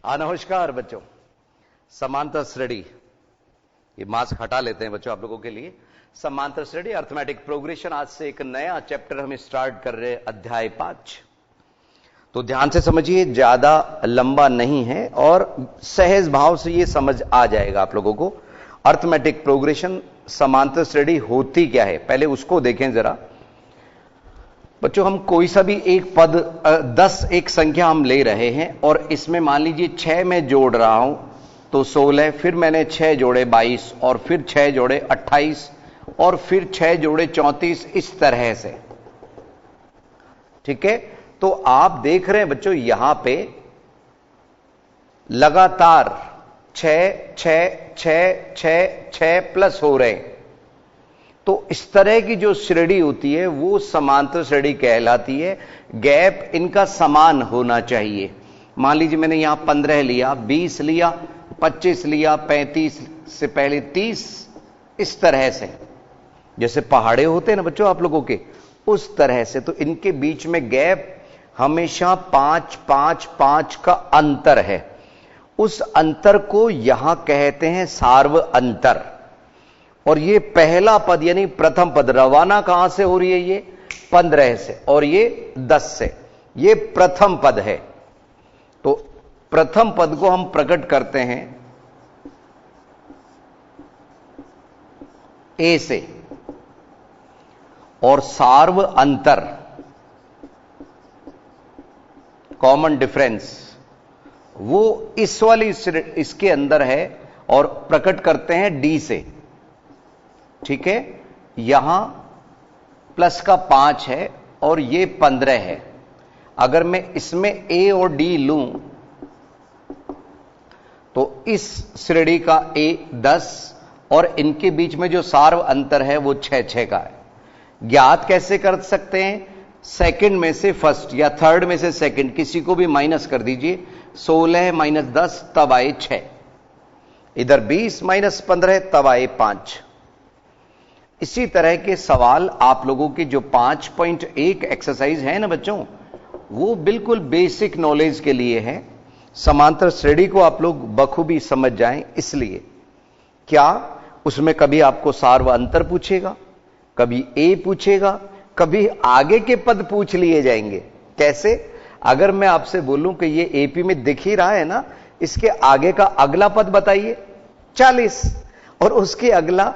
नमस्कार बच्चों। समांतर श्रेणी, ये मास्क हटा लेते हैं बच्चों आप लोगों के लिए। समांतर श्रेणी अर्थमेटिक प्रोग्रेशन, आज से एक नया चैप्टर हम स्टार्ट कर रहे हैं, अध्याय 5। तो ध्यान से समझिए, ज्यादा लंबा नहीं है और सहज भाव से ये समझ आ जाएगा आप लोगों को। अर्थमेटिक प्रोग्रेशन, समांतर श्रेणी होती क्या है, पहले उसको देखें जरा बच्चों। हम कोई सा भी एक पद 10 एक संख्या हम ले रहे हैं और इसमें मान लीजिए 6 में जोड़ रहा हूं तो 16, फिर मैंने 6 जोड़े 22 और फिर 6 जोड़े 28 और फिर 6 जोड़े 34, इस तरह से। ठीक है, तो आप देख रहे हैं बच्चों यहां पे लगातार 6 6 6 6 6 प्लस हो रहे हैं। तो इस तरह की जो श्रेणी होती है वो समांतर श्रेणी कहलाती है। गैप इनका समान होना चाहिए। मान लीजिए मैंने यहां 15 लिया, 20 लिया, 25 लिया, 35 से पहले 30, इस तरह से जैसे पहाड़े होते हैं ना बच्चों आप लोगों के, उस तरह से। तो इनके बीच में गैप हमेशा 5 5 5 का अंतर है। उस अंतर को यहां कहते हैं सार्व अंतर। और ये पहला पद यानी प्रथम पद रवाना कहां से हो रही है, ये 15 से और ये 10 से, ये प्रथम पद है। तो प्रथम पद को हम प्रकट करते हैं ए से, और सार्व अंतर, कॉमन डिफरेंस, वो इस वाली इसके अंदर है और प्रकट करते हैं डी से। ठीक है, यहां प्लस का 5 है और ये 15 है। अगर मैं इसमें ए और डी लूं तो इस श्रेणी का ए 10 और इनके बीच में जो सार्व अंतर है वो 6 6 का है। ज्ञात कैसे कर सकते हैं, सेकंड में से फर्स्ट या थर्ड में से सेकंड किसी को भी माइनस कर दीजिए। 16 माइनस 10 तब आए 6, इधर 20 माइनस 15 तब आए 5। इसी तरह के सवाल आप लोगों की जो 5.1 एक्सरसाइज है ना बच्चों, वो बिल्कुल बेसिक नॉलेज के लिए है। समांतर श्रेणी को आप लोग बखूबी समझ जाएं, इसलिए क्या उसमें कभी आपको सार्व अंतर पूछेगा, कभी ए पूछेगा, कभी आगे के पद पूछ लिए जाएंगे। कैसे? अगर मैं आपसे बोलूं कि ये एपी में दिख ही रहा है ना, इसके आगे का अगला पद बताइए 40, और उसके अगला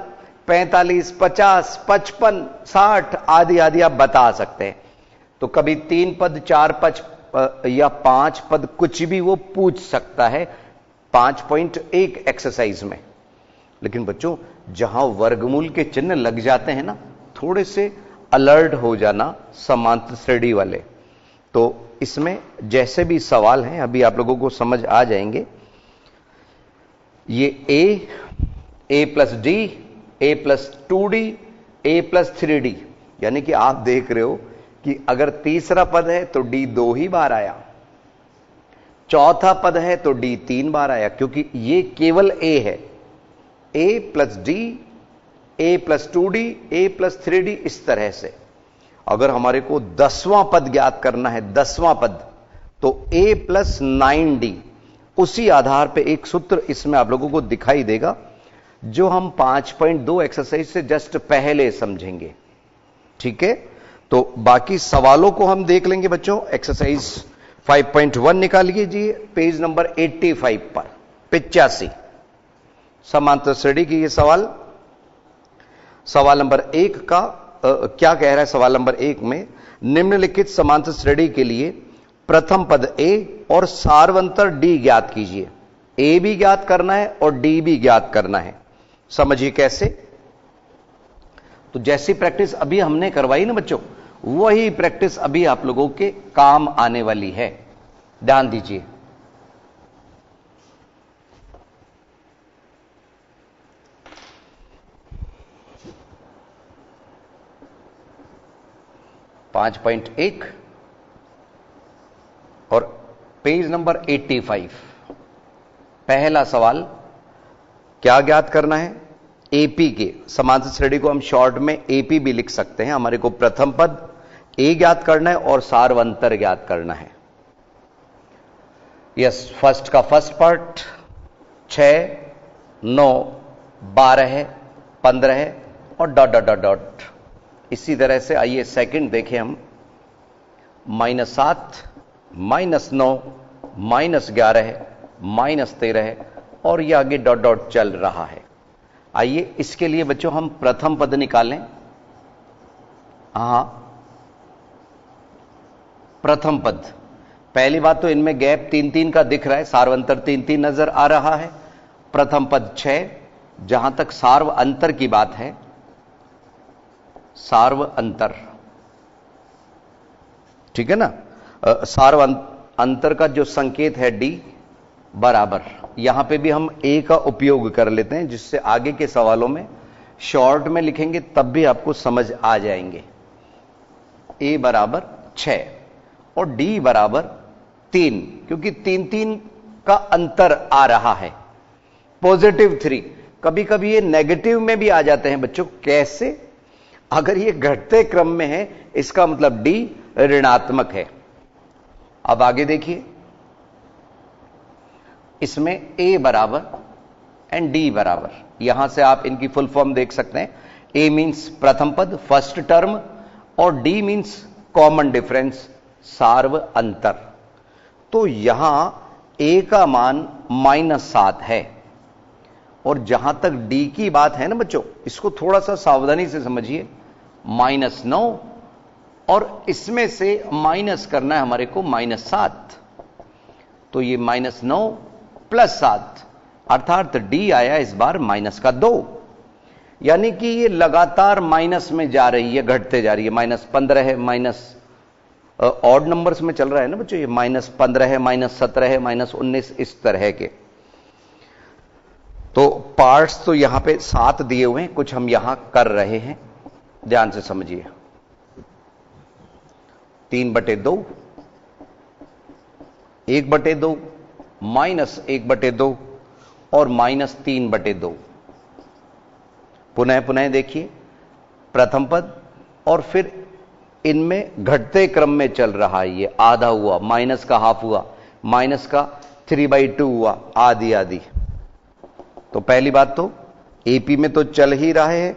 45 50 55 60 आदि आदि आप बता सकते हैं। तो कभी 3 पद 4 पद या 5 पद कुछ भी वो पूछ सकता है 5.1 एक्सरसाइज में। लेकिन बच्चों जहां वर्गमूल के चिन्ह लग जाते हैं ना, थोड़े से अलर्ट हो जाना समांतर श्रेणी वाले। तो इसमें जैसे भी सवाल हैं अभी आप लोगों को समझ आ जाएंगे। ये ए प्लस डी, ए प्लस 2d, ए प्लस 3d, यानी कि आप देख रहे हो कि अगर तीसरा पद है तो d 2 ही बार आया, चौथा पद है तो d 3 बार आया, क्योंकि ये केवल a है। a plus D, a plus 2d, a plus 3d, इस तरह से। अगर हमारे को 10वां पद ज्ञात करना है, 10वां पद, तो a प्लस 9d, उसी आधार पे एक सूत्र इसमें आप लोगों को दिखाई देगा जो हम 5.2 एक्सरसाइज से जस्ट पहले समझेंगे। ठीक है, तो बाकी सवालों को हम देख लेंगे बच्चों। एक्सरसाइज 5.1 निकालिए जी, पेज नंबर 85 पर, 85 समांतर श्रेणी की ये सवाल। सवाल नंबर 1 का क्या कह रहा है? सवाल नंबर 1 में निम्नलिखित समांतर श्रेणी के लिए प्रथम पद ए और सार्वंतर डी ज्ञात कीजिए। ए भी ज्ञात करना है और डी भी ज्ञात करना है। समझिए कैसे। तो जैसी प्रैक्टिस अभी हमने करवाई ना बच्चों, वही प्रैक्टिस अभी आप लोगों के काम आने वाली है। ध्यान दीजिए। पांच 5.1 और पेज नंबर 85। पहला सवाल क्या ज्ञात करना है? एपी के समांतर श्रेणी को हम शॉर्ट में एपी भी लिख सकते हैं। हमारे को प्रथम पद, ए ज्ञात करना है और सार्वंतर ज्ञात करना है। यस, फर्स्ट का फर्स्ट पार्ट 6, 9, 12, 15 और डॉट डॉट डॉट डॉट। इसी तरह से आइए सेकंड देखें हम, -7, -9, -11, -13 और ये आगे डॉट डॉट चल रहा है। आइए इसके लिए बच्चों हम प्रथम पद निकालें। हां, प्रथम पद, पहली बात तो इनमें गैप 3-3 का दिख रहा है, सार्व अंतर 3-3 नजर आ रहा है। प्रथम पद 6, जहां तक सार्व अंतर की बात है, सार्व अंतर, ठीक है ना, सार्व अंतर का जो संकेत है D बराबर, यहां पे भी हम A का उपयोग कर लेते हैं, जिससे आगे के सवालों में शॉर्ट में लिखेंगे तब भी आपको समझ आ जाएंगे। A बराबर 6 और D बराबर 3, क्योंकि 3-3 का अंतर आ रहा है। +3, कभी कभी ये नेगेटिव में भी आ जाते हैं बच्चों। कैसे? अगर ये घटते क्रम में है, इसका मतलब D ऋणात्मक है। अब आगे देखिए, इसमें A बराबर एंड D बराबर, यहां से आप इनकी फुल फॉर्म देख सकते हैं। A मींस प्रथम पद, फर्स्ट टर्म, और D मींस कॉमन डिफरेंस, सार्व अंतर। तो यहां A का मान -7 है, और जहां तक D की बात है ना बच्चों, इसको थोड़ा सा सावधानी से समझिए। -9 और इसमें से माइनस करना है हमारे को -7, तो ये -9 + 7, अर्थात D आया इस बार -2, यानी कि ये लगातार माइनस में जा रही है, घटते जा रही है। -15 है, माइनस ऑड नंबर्स में चल रहा है ना बच्चों, ये -15 है, -17 है, -19, इस तरह के। तो पार्ट्स तो यहां पे 7 दिए हुए हैं, कुछ हम यहां कर रहे हैं, ध्यान से समझिए। 3/2, 1/2, -1/2 और -3/2। पुनः पुनः देखिए, प्रथम पद और फिर इनमें घटते क्रम में चल रहा है। ये आधा हुआ, माइनस का हाफ हुआ, माइनस का 3/2 हुआ, आदि आदि। तो पहली बात तो एपी में तो चल ही रहा है,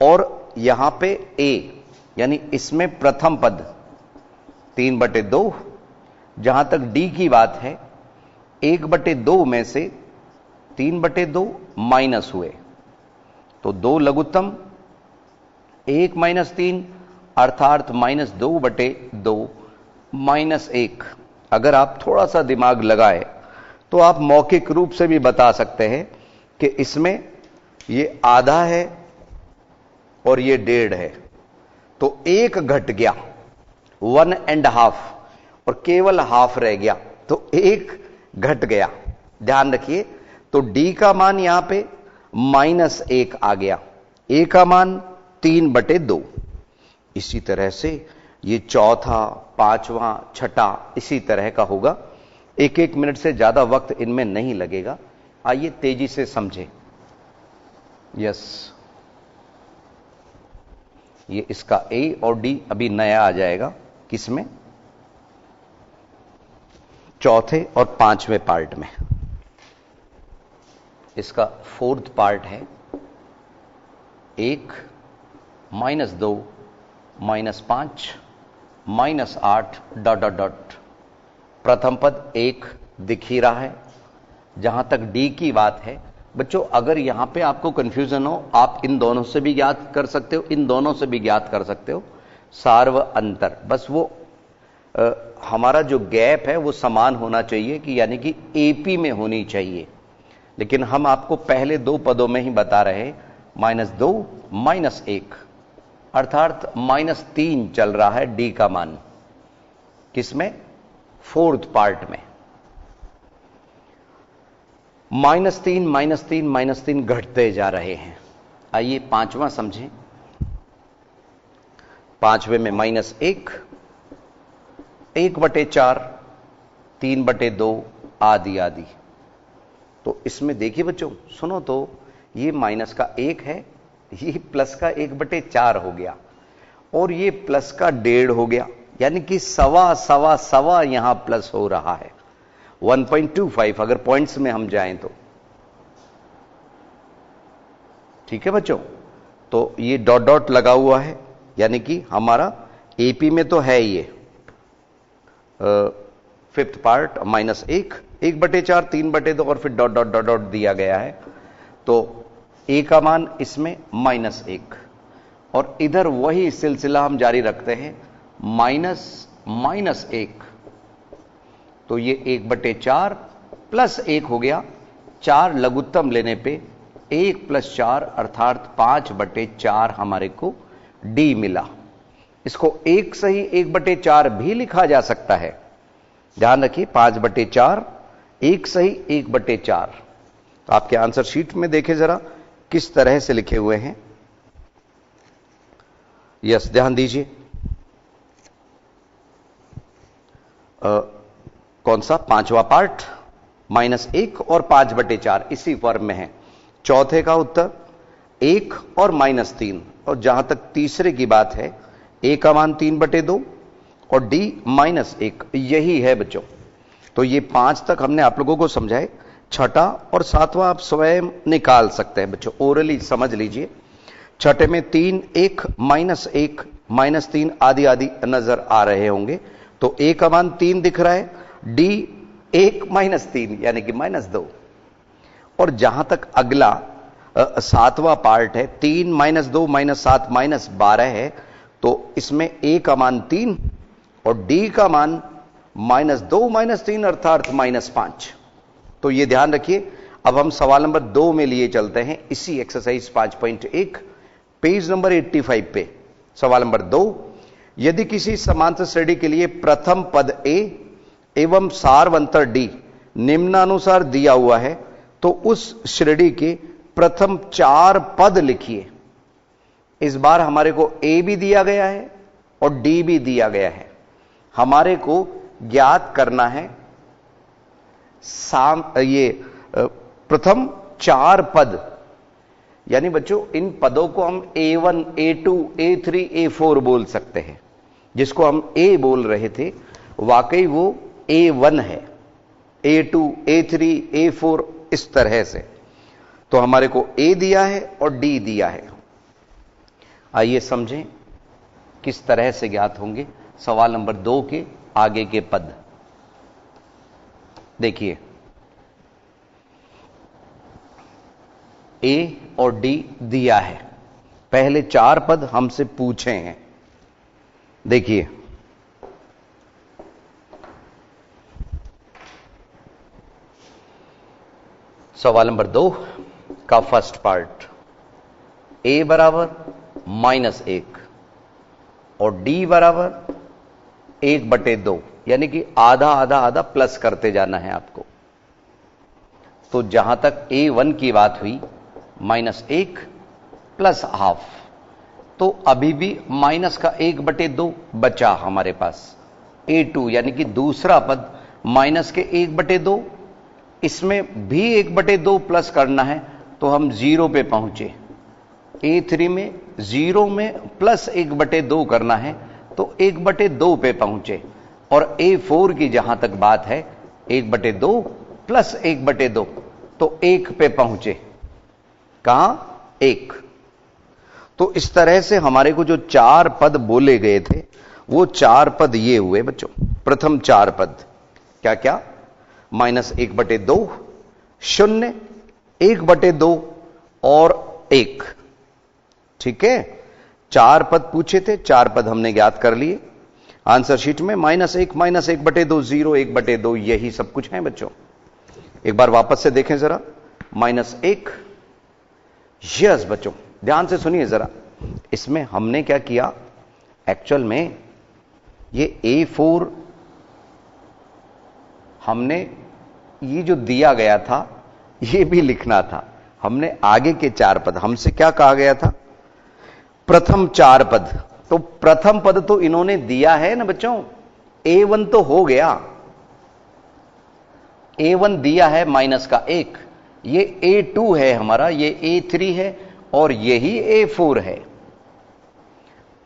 और यहां पे ए यानी इसमें प्रथम पद 3/2, जहां तक डी की बात है 1/2 में से 3/2 माइनस हुए, तो 2 लघुत्तम, 1 - 3 अर्थात -2/2 -1। अगर आप थोड़ा सा दिमाग लगाए तो आप मौखिक रूप से भी बता सकते हैं कि इसमें ये आधा है और ये 1.5 है, तो 1 घट गया, 1.5, और केवल हाफ रह गया, तो 1 घट गया। ध्यान रखिए, तो D का मान यहां पे -1 आ गया, A का मान 3/2। इसी तरह से ये चौथा, पांचवा, छठा इसी तरह का होगा। 1-1 मिनट से ज्यादा वक्त इनमें नहीं लगेगा। आइए तेजी से समझें। यस, ये इसका A और D अभी नया आ जाएगा, किसमें? चौथे और पांचवें पार्ट में। इसका फोर्थ पार्ट है 1, -2, -5, -8 डॉट डॉट डॉट। प्रथम पद 1 दिख ही रहा है। जहां तक D की बात है बच्चों, अगर यहां पे आपको कंफ्यूजन हो, आप इन दोनों से भी ज्ञात कर सकते हो, इन दोनों से भी ज्ञात कर सकते हो। सार्व अंतर, बस वो हमारा जो गैप है वो समान होना चाहिए, कि यानी कि एपी में होनी चाहिए। लेकिन हम आपको पहले 2 पदों में ही बता रहे हैं, -2, -1, अर्थात -3 चल रहा है D का मान। किसमें? फोर्थ पार्ट में। -3, -3, -3 घटते जा रहे हैं। आइए पांचवा समझें। पांचवे में -1, 1/4, 3/2 आदि आदि। तो इसमें देखिए बच्चों, सुनो तो, ये माइनस का 1 है, ये प्लस का 1/4 हो गया, और ये प्लस का 1.5 हो गया, यानी कि सवा सवा सवा यहां प्लस हो रहा है। 1.25 अगर पॉइंट्स में हम जाएं तो। ठीक है बच्चों, तो ये डॉट डॉट लगा हुआ है, यानी कि हमारा एपी में तो है ये फिफ्थ पार्ट -1/4 3/2 और फिर डॉट डॉट डॉट डॉट दिया गया है, तो ए का मान इसमें -1 और इधर वही सिलसिला हम जारी रखते हैं -1, तो ये 1/4 प्लस 1 हो गया, 4 लघुत्तम लेने पे 1 + 4 अर्थात 5/4 हमारे को डी मिला। इसको 1 सही 1/4 भी लिखा जा सकता है, ध्यान रखिए 5/4 1 सही 1/4। तो आपके आंसर शीट में देखें जरा किस तरह से लिखे हुए हैं। यस, ध्यान दीजिए, कौन सा पांचवा पार्ट -1 और 5/4 इसी फॉर्म में है। चौथे का उत्तर 1 और -3, और जहां तक तीसरे की बात है ए का मान 3/2 और डी -1, यही है बच्चों। तो ये 5 तक हमने आप लोगों को समझाए, छठा और सातवां आप स्वयं निकाल सकते हैं बच्चों, ओरली समझ लीजिए। छठे में 3 1 -1 -3 आदि आदि नजर आ रहे होंगे, तो ए का मान 3 दिख रहा है, डी 1 -3 यानी कि -2। और जहां तक अगला सातवां पार्ट है 3 -2 -7 -12 है, तो इसमें ए का मान 3 और डी का मान -2 -3 अर्थात -5। तो ये ध्यान रखिए। अब हम सवाल नंबर 2 में लिए चलते हैं, इसी एक्सरसाइज 5.1 पेज नंबर 85 पे। सवाल नंबर 2, यदि किसी समांतर श्रेणी के लिए प्रथम पद ए एवं सार्वंतर डी निम्नानुसार दिया हुआ है, तो उस श्रेणी के प्रथम 4 पद लिखिए। इस बार हमारे को ए भी दिया गया है और डी भी दिया गया है। हमारे को ज्ञात करना है ये प्रथम 4 पद, यानी बच्चों इन पदों को हम A1 A2 A3 A4 बोल सकते हैं। जिसको हम ए बोल रहे थे वाकई वो A1 है, A2 A3 A4 इस तरह से। तो हमारे को ए दिया है और डी दिया है। आइए समझें किस तरह से ज्ञात होंगे सवाल नंबर 2 के आगे के पद। देखिए, ए और डी दिया है, पहले 4 पद हमसे पूछे हैं। देखिए, सवाल नंबर 2 का फर्स्ट पार्ट, ए बराबर -1 और डी बराबर 1/2, यानी कि आधा आधा आधा प्लस करते जाना है आपको। तो जहां तक A1 की बात हुई -1 + ½ तो अभी भी माइनस का 1/2 बचा हमारे पास। A2 यानी कि दूसरा पद माइनस के 1/2, इसमें भी 1/2 प्लस करना है तो हम 0 पे पहुंचे। A3 में 0 में प्लस 1/2 करना है तो 1/2 पे पहुंचे। और A4 की जहां तक बात है 1/2 प्लस 1/2 तो 1 पे पहुंचे। कहां? 1। तो इस तरह से हमारे को जो 4 पद बोले गए थे वो 4 पद ये हुए बच्चों। प्रथम 4 पद क्या क्या? -1/2, 0, 1/2 और 1। ठीक है, 4 पद पूछे थे, 4 पद हमने ज्ञात कर लिए। आंसर शीट में -1 -1/2 0 1/2 यही सब कुछ है बच्चों। एक बार वापस से देखें जरा। -1, यस बच्चों ध्यान से सुनिए जरा। इसमें हमने क्या किया, एक्चुअल में ये A4 हमने ये जो दिया गया था ये भी लिखना था। हमने आगे के 4 पद, हमसे क्या कहा गया था? प्रथम 4 पद। तो प्रथम पद तो इन्होंने दिया है ना बच्चों, A1 तो हो गया। A1 दिया है -1, ये A2 है हमारा, ये A3 है और यही A4 है।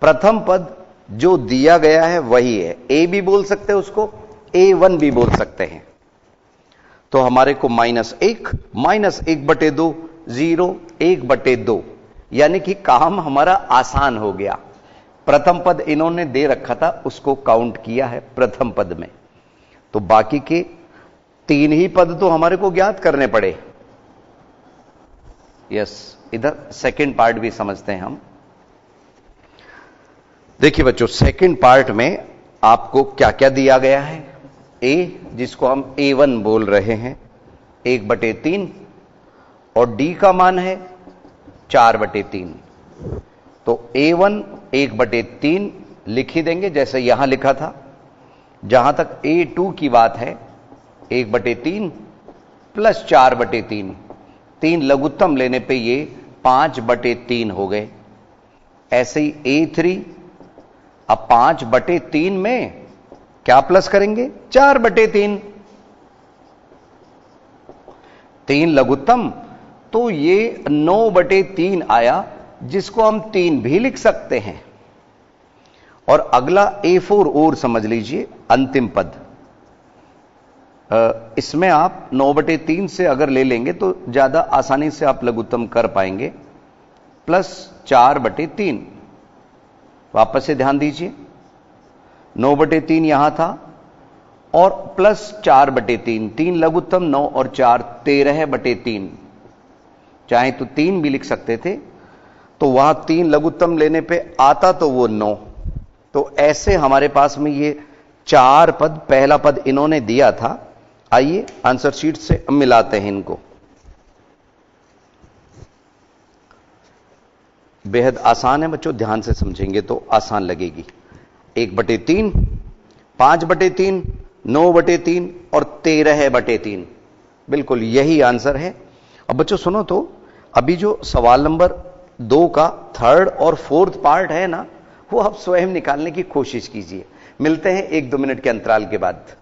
प्रथम पद जो दिया गया है वही है। A भी बोल सकते हैं उसको, A1 भी बोल सकते हैं। तो हमारे को -1/2 0 1/2, यानी कि काम हमारा आसान हो गया। प्रथम पद इन्होंने दे रखा था, उसको काउंट किया है प्रथम पद में, तो बाकी के 3 ही पद तो हमारे को ज्ञात करने पड़े। यस, इधर सेकंड पार्ट भी समझते हैं हम। देखिए बच्चों, सेकंड पार्ट में आपको क्या क्या दिया गया है। ए, जिसको हम A1 बोल रहे हैं, 1/3, और डी का मान है 4/3। तो A1 1/3 लिख ही देंगे जैसे यहां लिखा था। जहां तक A2 की बात है, 1/3 प्लस 4/3, 3 लघुत्तम लेने पे ये 5/3 हो गए। ऐसे ही A3, अब 5/3 में क्या प्लस करेंगे, 4/3, 3 लघुत्तम, तो ये 9/3 आया, जिसको हम 3 भी लिख सकते हैं। और अगला A4 और समझ लीजिए, अंतिम पद। इसमें आप 9/3 से अगर ले लेंगे तो ज्यादा आसानी से आप लघुत्तम कर पाएंगे, प्लस 4/3। वापस से ध्यान दीजिए, 9/3 यहां था, और प्लस 4/3, 3 लघुत्तम, 9 और 4 13/3। चाहे तो 3 भी लिख सकते थे, तो वहां 3 लघुत्तम लेने पे आता तो वो 9। तो ऐसे हमारे पास में ये 4 पद, पहला पद इन्होंने दिया था। आइए आंसर शीट से मिलाते हैं इनको। बेहद आसान है बच्चों, ध्यान से समझेंगे तो आसान लगेगी। 1/3, 5/3, 9/3 और 13/3, बिल्कुल यही आंसर है। अब बच्चों सुनो तो, अभी जो सवाल नंबर 2 का थर्ड और फोर्थ पार्ट है ना, वो आप स्वयं निकालने की कोशिश कीजिए। मिलते हैं 1-2 मिनट के अंतराल के बाद।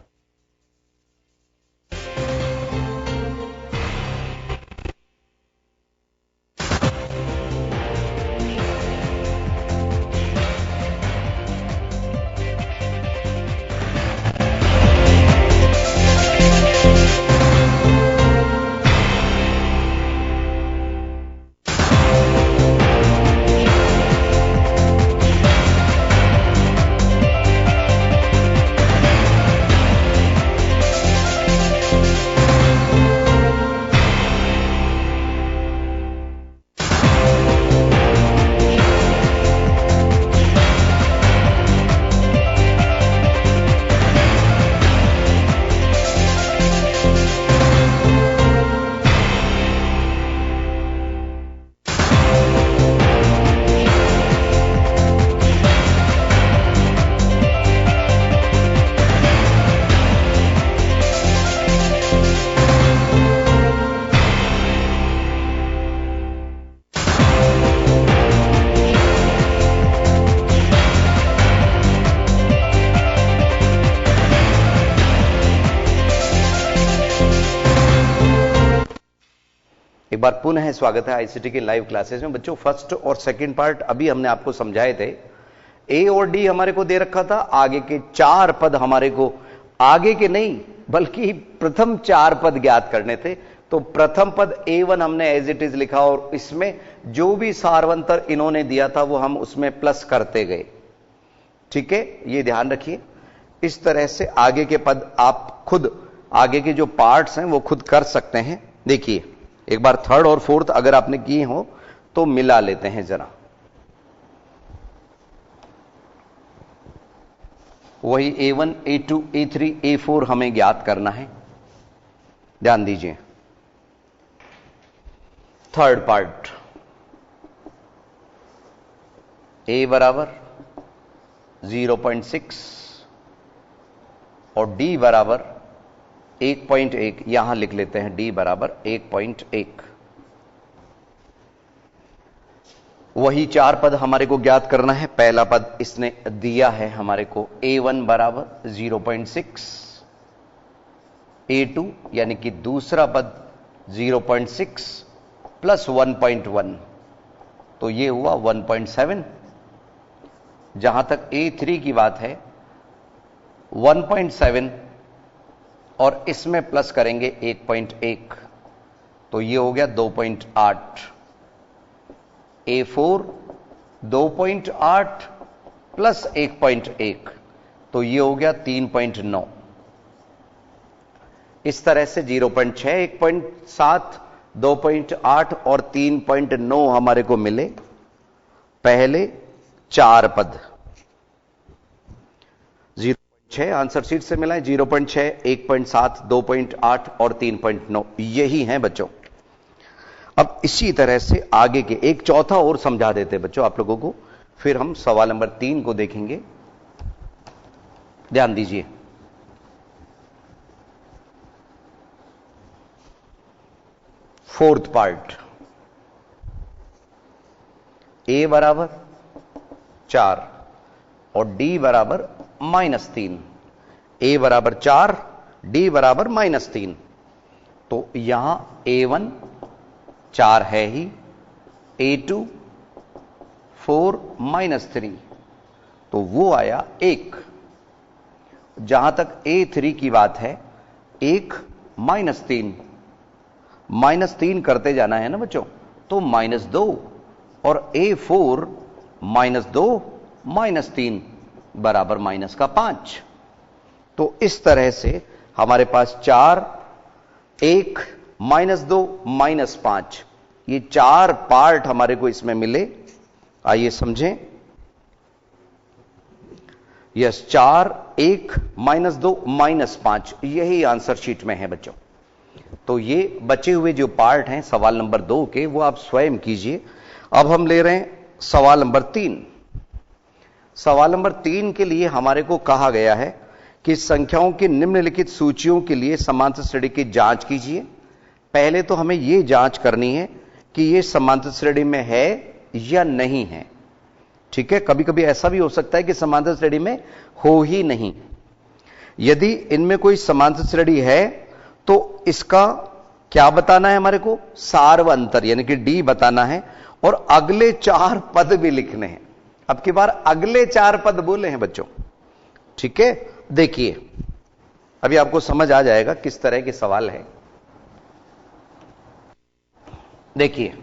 एक बार पुनः स्वागत है आईसीटी के लाइव क्लासेस में। बच्चों फर्स्ट और सेकंड पार्ट अभी हमने आपको समझाए थे। ए और डी हमारे को दे रखा था, आगे के 4 पद हमारे को, आगे के नहीं बल्कि प्रथम 4 पद ज्ञात करने थे। तो प्रथम पद A1 हमने एज इट इज लिखा, और इसमें जो भी सार्वंतर इन्होंने दिया था वो हम उसमें प्लस करते गए। ठीक है, ये ध्यान रखिए। इस तरह से आगे के पद आप खुद, आगे के जो पार्ट्स हैं वो खुद कर सकते हैं। देखिए एक बार थर्ड और फोर्थ अगर आपने किए हो तो मिला लेते हैं जरा। वही A1, A2, A3, A4 हमें ज्ञात करना है। ध्यान दीजिए, थर्ड पार्ट, A बराबर 0.6 और D बराबर 1.1, यहां लिख लेते हैं D बराबर 1.1। वही 4 पद हमारे को ज्ञात करना है। पहला पद इसने दिया है हमारे को A1 बराबर 0.6, A2 यानी कि दूसरा पद 0.6 प्लस 1.1, तो ये हुआ 1.7। जहां तक A3 की बात है, 1.7 और इसमें प्लस करेंगे 1.1, तो ये हो गया 2.8। A4 2.8 प्लस 1.1, तो ये हो गया 3.9। इस तरह से 0.6, 1.7, 2.8 और 3.9 हमारे को मिले पहले 4 पद। 0.6 आंसर शीट से मिला है, 0.6, 1.7, 2.8 और 3.9, यही हैं बच्चों। अब इसी तरह से आगे के एक चौथा और समझा देते बच्चों आप लोगों को, फिर हम सवाल नंबर 3 को देखेंगे। ध्यान दीजिए, फोर्थ पार्ट। A बराबर 4 और D बराबर -3। A बराबर 4, D बराबर -3, तो यहां A1 4 है ही, A2 4 -3, तो वो आया 1। जहां तक A3 की बात है, 1 -3 करते जाना है ना बच्चों, तो -2 और A4 -2 -3 बराबर -5। तो इस तरह से हमारे पास 4, 1, -2, -5, ये 4 पार्ट हमारे को इसमें मिले। आइए समझें। यस, 4, 1, -2, -5, यही आंसर शीट में है बच्चों। तो ये बचे हुए जो पार्ट हैं सवाल नंबर 2 के, वो आप स्वयं कीजिए। अब हम ले रहे हैं सवाल नंबर 3। सवाल नंबर 3 के लिए हमारे को कहा गया है कि संख्याओं की निम्नलिखित सूचियों के लिए समांतर श्रेणी की जांच कीजिए। पहले तो हमें यह जांच करनी है कि यह समांतर श्रेणी में है या नहीं है। ठीक है, कभी कभी ऐसा भी हो सकता है कि समांतर श्रेणी में हो ही नहीं। यदि इनमें कोई समांतर श्रेणी है तो इसका क्या बताना है हमारे को? सार्व अंतर, यानी कि डी बताना है, और अगले 4 पद भी लिखने हैं। अब की बार अगले 4 पद बोले हैं बच्चों। ठीक है, देखिए अभी आपको समझ आ जाएगा किस तरह के सवाल है। देखिए,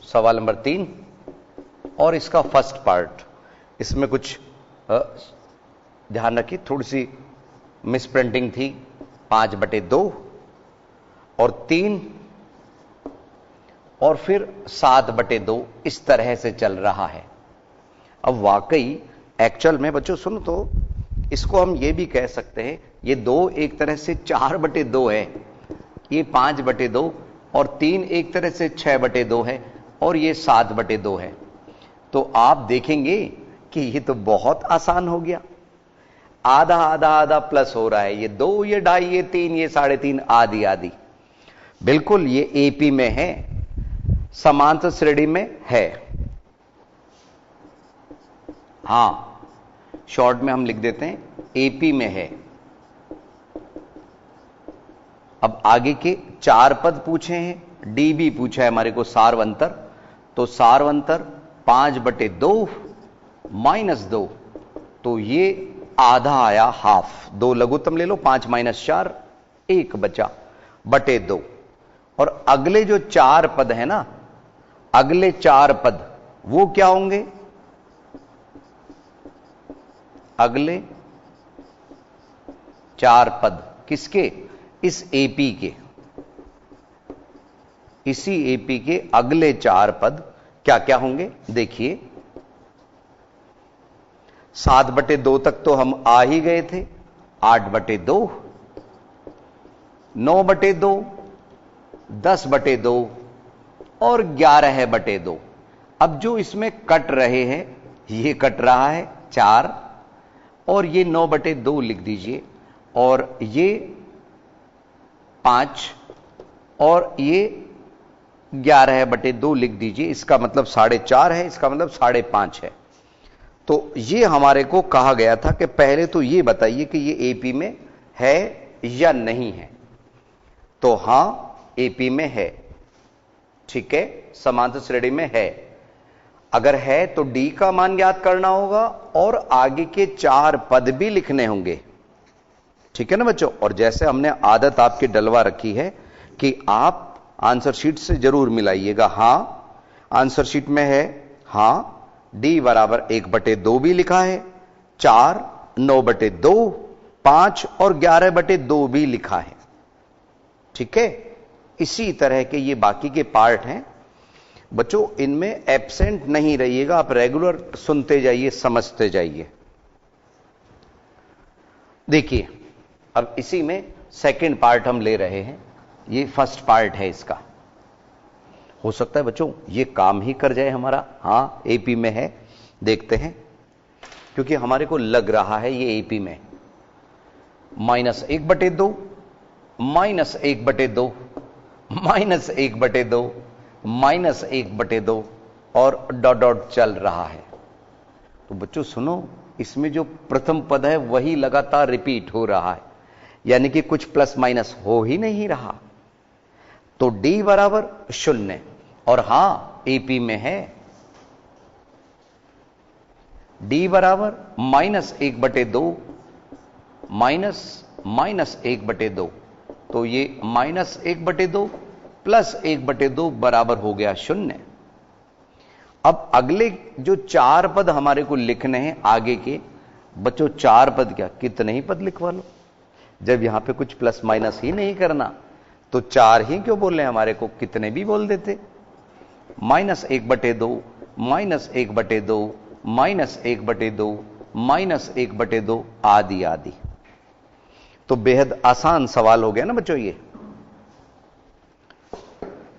सवाल नंबर 3 और इसका फर्स्ट पार्ट, इसमें कुछ ध्यान रखिए, थोड़ी सी मिस प्रिंटिंग थी। 5/2 और 3 और फिर 7/2 इस तरह से चल रहा है। अब वाकई एक्चुअल में बच्चों सुनो तो, इसको हम ये भी कह सकते हैं, ये 2 एक तरह से 4/2 है, ये 5/2, और 3 एक तरह से 6/2 है, और ये 7/2 है। तो आप देखेंगे कि ये तो बहुत आसान हो गया। आधा आधा आधा प्लस हो रहा है, ये 2, ये 2.5, ये 3, ये 3.5, आधी आधी। बिल्कुल ये एपी में है, समांतर श्रेणी में है। हां, शॉर्ट में हम लिख देते हैं एपी में है। अब आगे के 4 पद पूछे हैं, डी भी पूछा है हमारे को सार्व अंतर, तो सार्व अंतर 5/2 -2, तो ये आधा आया, हाफ। 2 लघुत्तम ले लो, 5 - 4, 1 बचा /2। और अगले जो 4 पद है ना, अगले 4 पद वो क्या होंगे? अगले 4 पद किसके? इस एपी के, इसी एपी के अगले 4 पद क्या क्या होंगे? देखिए, 7/2 तक तो हम आ ही गए थे, 8/2, 9/2, 10/2 और 11/2। अब जो इसमें कट रहे हैं, ये कट रहा है 4, और ये 9/2 लिख दीजिए, और ये 5, और ये 11/2 लिख दीजिए। इसका मतलब 4.5 है, इसका मतलब 5.5 है। तो ये हमारे को कहा गया था कि पहले तो ये बताइए कि ये एपी में है या नहीं है। तो हां, एपी में है। ठीक है, समांतर श्रेणी में है। अगर है तो डी का मान ज्ञात करना होगा और आगे के 4 पद भी लिखने होंगे। ठीक है ना बच्चों। और जैसे हमने आदत आपकी डलवा रखी है कि आप आंसर शीट से जरूर मिलाइएगा। हां, आंसर शीट में है, हां, डी बराबर 1/2 भी लिखा है, 4, 9/2, 5 और 11/2 भी लिखा है। ठीक है, इसी तरह के ये बाकी के पार्ट हैं बच्चों, इनमें एब्सेंट नहीं रहिएगा, आप रेगुलर सुनते जाइए, समझते जाइए। देखिए, अब इसी में सेकंड पार्ट हम ले रहे हैं, ये फर्स्ट पार्ट है इसका। हो सकता है बच्चों ये काम ही कर जाए हमारा। हां, एपी में है, देखते हैं, क्योंकि हमारे को लग रहा है ये एपी में -1/2, -1/2, -1/2, -1/2 और डॉट डॉट चल रहा है। तो बच्चों सुनो, इसमें जो प्रथम पद है वही लगातार रिपीट हो रहा है, यानी कि कुछ प्लस माइनस हो ही नहीं रहा। तो डी बराबर 0 और हां एपी में है। डी बराबर -1/2 -1/2, तो ये -1/2 प्लस 1/2 बराबर हो गया 0। अब अगले जो 4 पद हमारे को लिखने हैं आगे के बच्चों, 4 पद क्या, कितने ही पद लिखवा लो, जब यहां पे कुछ प्लस माइनस ही नहीं करना तो 4 ही क्यों बोल रहे हैं, हमारे को कितने भी बोल देते। -1/2, -1/2, -1/2, -1/2 आदि आदि। तो बेहद आसान सवाल हो गया ना बच्चों ये।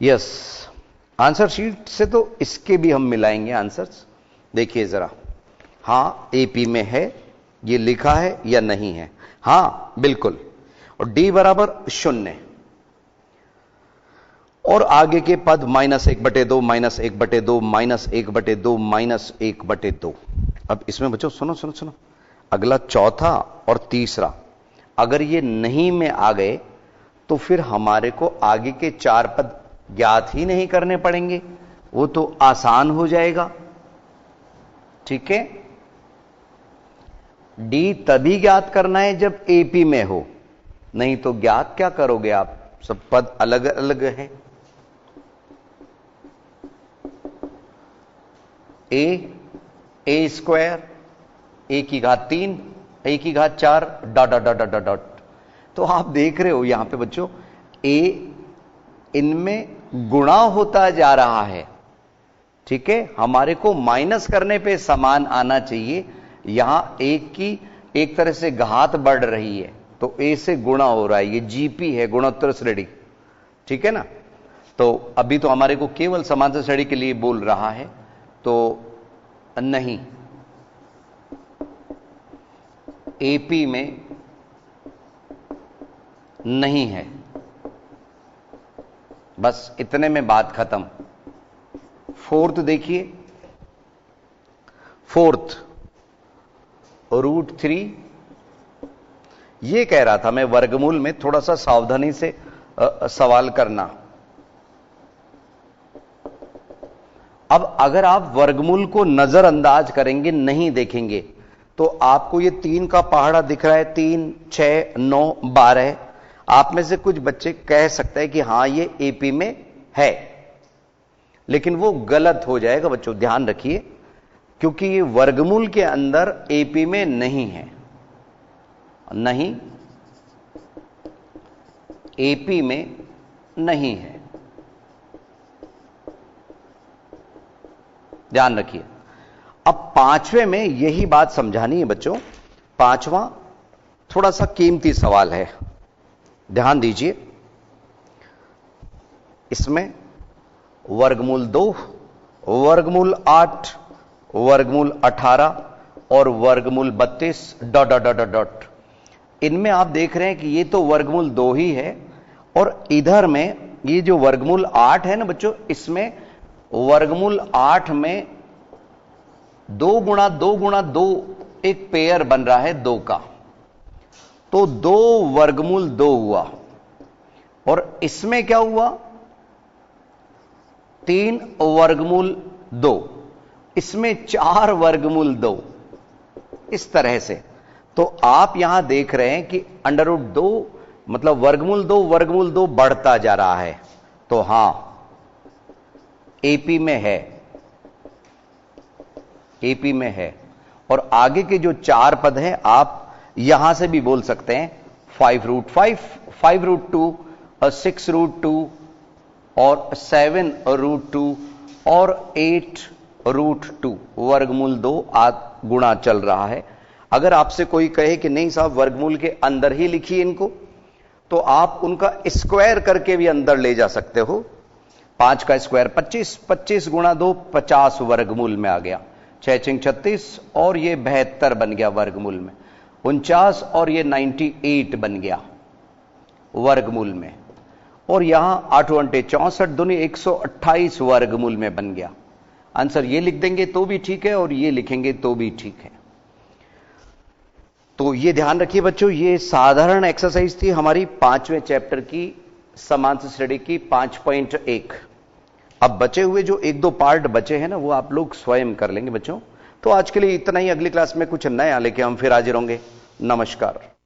यस, आंसर शीट से तो इसके भी हम मिलाएंगे आंसर्स। देखिए जरा, हां एपी में है, ये लिखा है या नहीं है। हां बिल्कुल, और डी बराबर 0 और आगे के पद -1/2, -1/2, -1/2, -1/2। अब इसमें बच्चों सुनो सुनो सुनो, अगला चौथा और तीसरा अगर ये नहीं में आ गए तो फिर हमारे को आगे के 4 पद ज्ञात ही नहीं करने पड़ेंगे, वो तो आसान हो जाएगा। ठीक है, डी तभी ज्ञात करना है जब एपी में हो, नहीं तो ज्ञात क्या करोगे आप, सब पद अलग अलग हैं। A square, a⁻3, a⁻4 dot dot dot dot dot. तो आप देख रहे हो यहां पे बच्चों ए इनमें गुणा होता जा रहा है। ठीक है, हमारे को माइनस करने पे समान आना चाहिए, यहां एक की एक तरह से घात बढ़ रही है तो ए से गुणा हो रहा है, ये जीपी है, गुणोत्तर श्रेणी। ठीक है ना, तो अभी तो हमारे को केवल समांतर श्रेणी के लिए बोल रहा है, तो नहीं, एपी में नहीं है, बस इतने में बात खत्म। फोर्थ देखिए, फोर्थ √3, ये कह रहा था मैं वर्गमूल में थोड़ा सा सावधानी से सवाल करना। अब अगर आप वर्गमूल को नजरअंदाज करेंगे, नहीं देखेंगे, तो आपको ये 3 का पहाड़ा दिख रहा है, 3, 6, 9, 12। आप में से कुछ बच्चे कह सकते हैं कि हां ये एपी में है, लेकिन वो गलत हो जाएगा बच्चों, ध्यान रखिए, क्योंकि ये वर्गमूल के अंदर एपी में नहीं है, नहीं एपी में नहीं है, ध्यान रखिए। अब 5वें में यही बात समझानी है बच्चों। 5वां थोड़ा सा कीमती सवाल है, ध्यान दीजिए। इसमें वर्गमूल 2, वर्गमूल 8, वर्गमूल 18 और वर्गमूल 32 डॉट डॉट डॉट डॉट। इनमें आप देख रहे हैं कि ये तो वर्गमूल 2 ही है, और इधर में ये जो वर्गमूल 8 है ना बच्चों, इसमें वर्गमूल 8 में 2 गुणा 2 गुणा 2 एक पेयर बन रहा है 2 का, तो 2 √ 2 हुआ। और इसमें क्या हुआ, 3 वर्गमूल 2, इसमें 4 वर्गमूल 2, इस तरह से। तो आप यहां देख रहे हैं कि √2 मतलब वर्गमूल 2 बढ़ता जा रहा है। तो हां, एपी में है, एपी में है। और आगे के जो 4 पद हैं आप यहां से भी बोल सकते हैं 5√5, 5√2 और 6√2 और 7√2 और 8√2 वर्गमूल 2 गुणा चल रहा है। अगर आपसे कोई कहे कि नहीं साहब वर्गमूल के अंदर ही लिखिए इनको, तो आप उनका स्क्वायर करके भी अंदर ले जा सकते हो। 5 का स्क्वायर 25, 25 गुणा 2 50 वर्गमूल में आ गया, 6 6 36 और ये 72 बन गया वर्गमूल में, 49 और ये 98 बन गया वर्गमूल में। और यहां 8 अंटे 64 दूनी 128 वर्गमूल में बन गया। आंसर ये लिख देंगे तो भी ठीक है और ये लिखेंगे तो भी ठीक है। तो ये ध्यान रखिए बच्चों, ये साधारण एक्सरसाइज थी हमारी 5वें चैप्टर की समांतर श्रेणी की 5.1। अब बचे हुए जो 1-2 पार्ट बचे हैं ना, वो आप लोग स्वयं कर लेंगे बच्चों। तो आज के लिए इतना ही, अगली क्लास में कुछ नया लेके हम फिर हाजिर होंगे। नमस्कार।